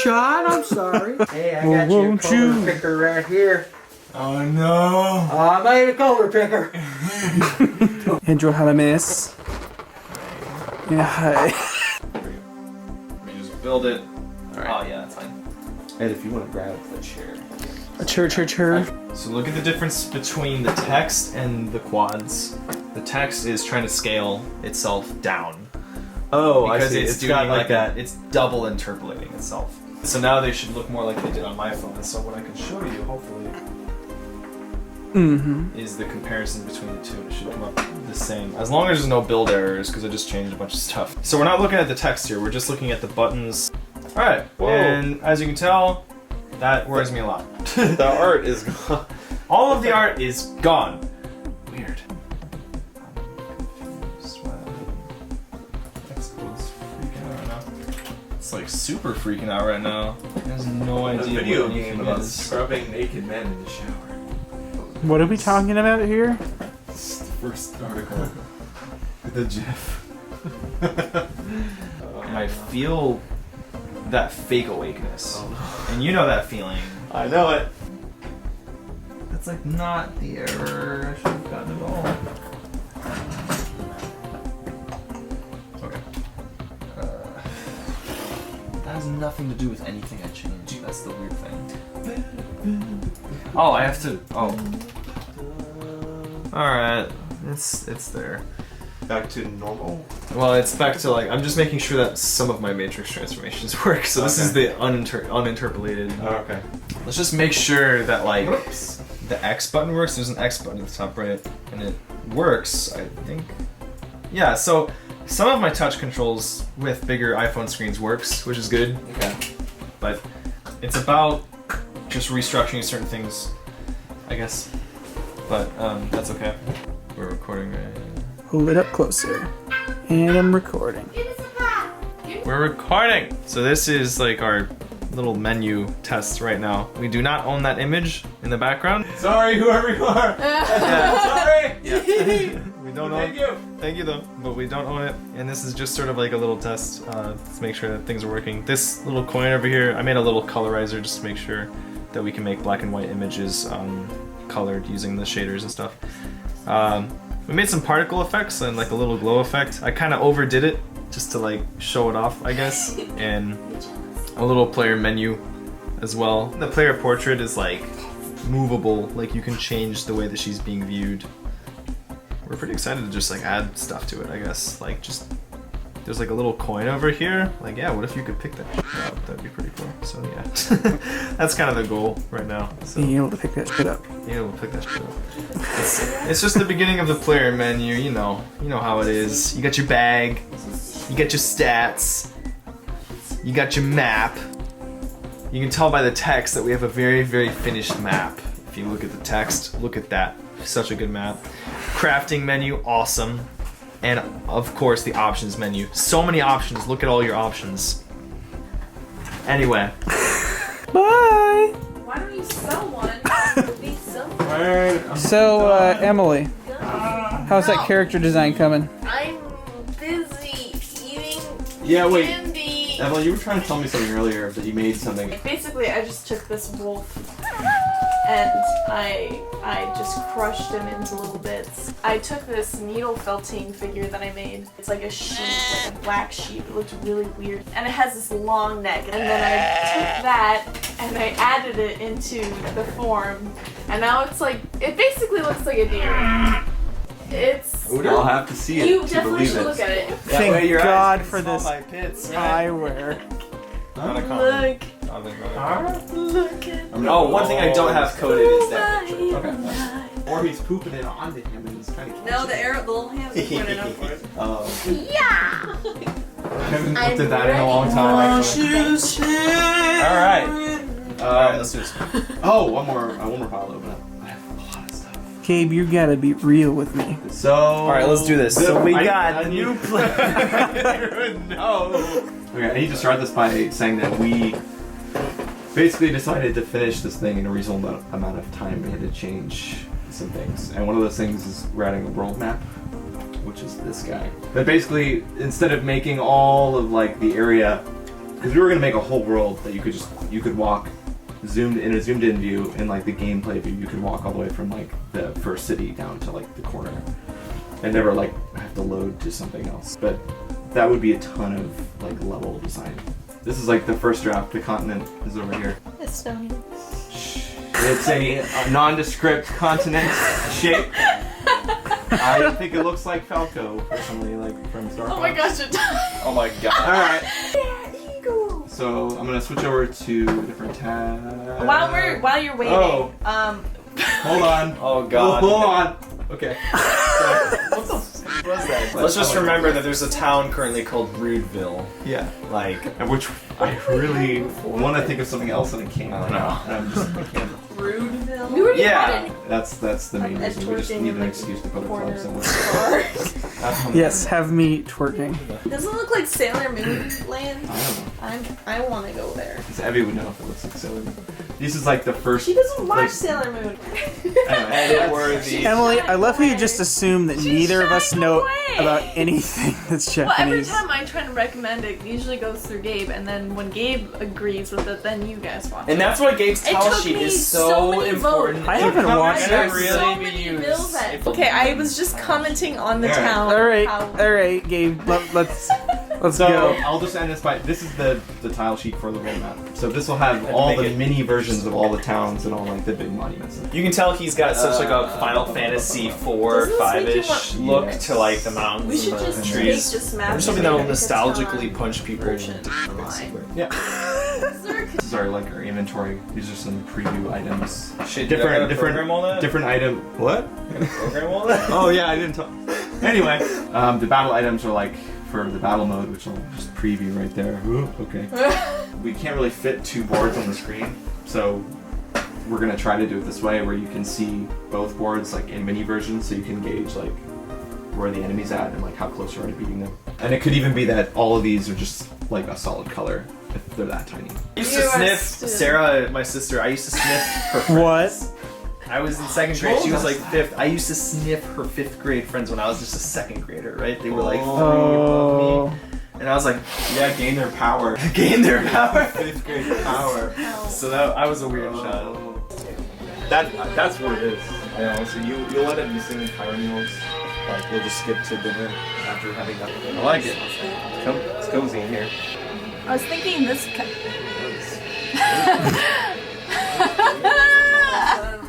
shot? I'm sorry. Hey, I got Well, you a won't color you? picker right here. Oh no! I made a color picker. Andrew, how to miss? Yeah, hi. Let me just build it. Right. Oh yeah, that's fine. And if you want to grab the chair. A chur. So look at the difference between the text and the quads. The text is trying to scale itself down. Oh, I Because see. it's doing got like that. It's double interpolating itself. So now they should look more like they did on my phone. So what I can show you, hopefully, is the comparison between the two. It should come up the same. As long as there's no build errors, because I just changed a bunch of stuff. So we're not looking at the text here. We're just looking at the buttons. All right. Whoa. And as you can tell, that worries me a lot. The art is gone. All of the art is gone. Weird. It's like super freaking out right now. He has no A idea video what game anything about is. scrubbing naked men in the shower. What are we talking about here? It's the first article. The GIF. I feel that fake awakeness. Oh. And you know that feeling. I know it. That's like not the error I should have gotten at all. Okay. That has nothing to do with anything I changed. That's the weird thing. Oh, I have to. Oh. Alright. It's there. Back to normal. Well, it's back to like, I'm just making sure that some of my matrix transformations work. So this is the uninterpolated. Oh, okay. Let's just make sure that like the X button works. There's an X button at the top right, and it works, I think. Yeah, so some of my touch controls with bigger iPhone screens works, which is good. Okay. But it's about just restructuring certain things, I guess. But that's okay. We're recording right now. Hold it up closer. And I'm recording. We're recording! So this is like our little menu test right now. We do not own that image in the background. Sorry, whoever you are. Sorry. Yeah. We don't own Thank you. Thank you though, but we don't own it. And this is just sort of like a little test to make sure that things are working. This little coin over here, I made a little colorizer just to make sure that we can make black and white images colored using the shaders and stuff. We made some particle effects and like a little glow effect. I kind of overdid it just to like show it off, I guess. And a little player menu as well. The player portrait is like movable, like you can change the way that she's being viewed. We're pretty excited to just like add stuff to it, I guess. Like just, there's like a little coin over here. Like, yeah, what if you could pick that shit up? That'd be pretty cool. So yeah, that's kind of the goal right now. So, Being able to pick that shit up. yeah, we'll pick that shit up. It's just the beginning of the player menu, you know how it is. You got your bag, you got your stats, you got your map. You can tell by the text that we have a very, very finished map. If you look at the text, look at that. Such a good map. Crafting menu, awesome. And of course the options menu. So many options, look at all your options. Anyway. Bye! Why don't you sell one? Be so So, Emily, how's that character design coming? I'm busy eating Yeah, wait. candy. Evelyn, you were trying to tell me something earlier that you made something. Basically, I just took this wolf and I just crushed him into little bits. I took this needle felting figure that I made. It's like a sheep, like a black sheep. It looks really weird. And it has this long neck. And then I took that and I added it into the form. And now it's like, it basically looks like a deer. It's... I'll have to see it You to definitely believe should it. look at it. Thank God for Small this by pits, eyewear. Not a comment. Look. Look at Oh, one thing I don't have coded is that picture. Okay. Or he's pooping it onto him and he's trying to catch No, the it. arrow, the little hands are pointed upward. Oh. Yeah! I haven't looked at that in a long time, actually. Alright, let's do this. Oh, one more pile to open up. I have a lot of stuff. Gabe, you gotta be real with me. So. Alright, let's do this. So we got I the need- new player. No. Okay, I need to start this by saying that we basically decided to finish this thing in a reasonable amount of time. We had to change some things, and one of those things is we're adding a world map, which is this guy. But basically, instead of making all of like the area because we were gonna make a whole world that you could walk zoomed in view, in like the gameplay view, you could walk all the way from like the first city down to like the corner and never like have to load to something else. But that would be a ton of like level design. This is like the first draft. The continent is over here. Estonia. It's a nondescript continent shape. I think it looks like Falco, personally, like from Star Fox. Oh my gosh, it does. Oh my god. Alright, Yeah, eagle. so I'm gonna switch over to a different tab. While you're waiting, Oh. Hold on. Oh god. Hold on. Okay. What was that? Let's just remember that there's a town currently called Rudeville. Yeah. Like, Which I really want to think of something else and I can't. I don't know. And I'm just, I can't. Rudeville. We already Yeah. had it. That's the main Like, reason. We just twerking need in an the excuse to put a corner club of somewhere. the bar. Yes, have me twerking. Doesn't it look like Sailor Moon land? I don't know. I want to go there. Because Evie would know if it looks like Sailor Moon. This is like the first. She doesn't watch like, Sailor Moon. edit worthy. Emily, I love how you just assume that neither of us shied know away. about anything that's Well, every Japanese. time I try to recommend it, it usually goes through Gabe, and then when Gabe agrees with it, then you guys watch it. And that's why Gabe's It towel took sheet me is so so many important. votes. I haven't watched Can it. really so be many used bills that. if- Okay, I was just commenting on the Alright. town. how- All right, Gabe. Let's So go. I'll just end this by this is the tile sheet for the roadmap. So this will have And all make the it- mini versions of all the towns and all like the big monuments. You can tell he's got such like a Final Fantasy 4, Doesn't this make you 5-ish want- look Yes. to like the mountains We should and the just take trees. this map. There's something that will and make a nostalgically town punch people. version online. Yeah. Is there a This is our like our inventory. These are some preview items. Shit, Different program all that? different item. What? Program all that? Oh yeah, I didn't talk. Anyway, the battle items are like for the battle mode, which I'll just preview right there. Ooh, okay. We can't really fit two boards on the screen, so we're gonna try to do it this way, where you can see both boards like in mini versions, so you can gauge like where the enemy's at and like how close you are to beating them. And it could even be that all of these are just like a solid color if they're that tiny. I used to You are sniff still- Sarah, my sister. I used to sniff her friends. What? I was in second grade. She was like fifth. I used to sniff her fifth grade friends when I was just a second grader. Right? They were like 3 above Oh. me, and I was like, Yeah, gain their power. gain their power. Fifth grade power. So that I was a weird child. That's what it is. Yeah, so you'll end up using power meals. Like you'll just skip to dinner after having that. I like it. It's cozy in here. I was thinking this.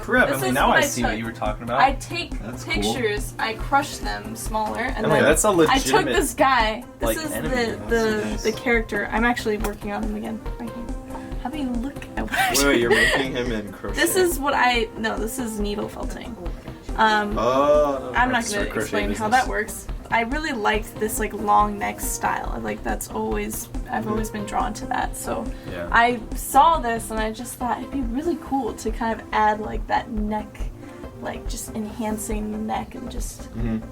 Crap, This I mean, is now what I I see what took. you were talking about. I take That's cool. pictures, I crush them smaller, and Emily, then that's a I legitimate. took this guy. This like, is enemy. the character. I'm actually working on him again right here. Have a look at what I'm Wait, you're making him in crochet. This is what this is needle felting. Oh. I'm not That's gonna our crochet explain how business. that works. I really liked this like long neck style. I've always been drawn to that. So Yeah. I saw this and I just thought it'd be really cool to kind of add like that neck, like just enhancing the neck and just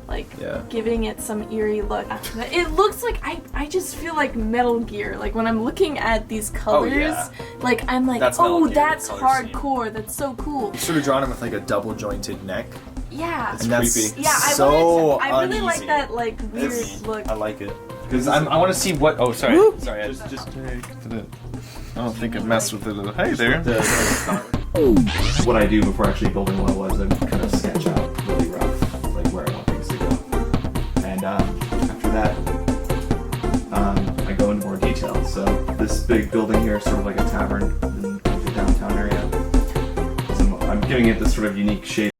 like Yeah. giving it some eerie look. It looks like I just feel like Metal Gear. Like when I'm looking at these colors, yeah. like I'm like, That's Metal oh, Gear, that's the color scheme. hardcore. That's so cool. You should have drawn him with like a double jointed neck. Yeah. And that's creepy. Yeah, I so I really like uneasy. that like weird It's- look. I like it because I want to see what. Oh, sorry. Whoop. Sorry. I Just take it. I don't think it messed with it. Hey there. What I do before actually building a level is I kind of sketch out really rough, like where I want things to go. And after that, I go into more detail. So this big building here is sort of like a tavern in the downtown area. So I'm giving it this sort of unique shape.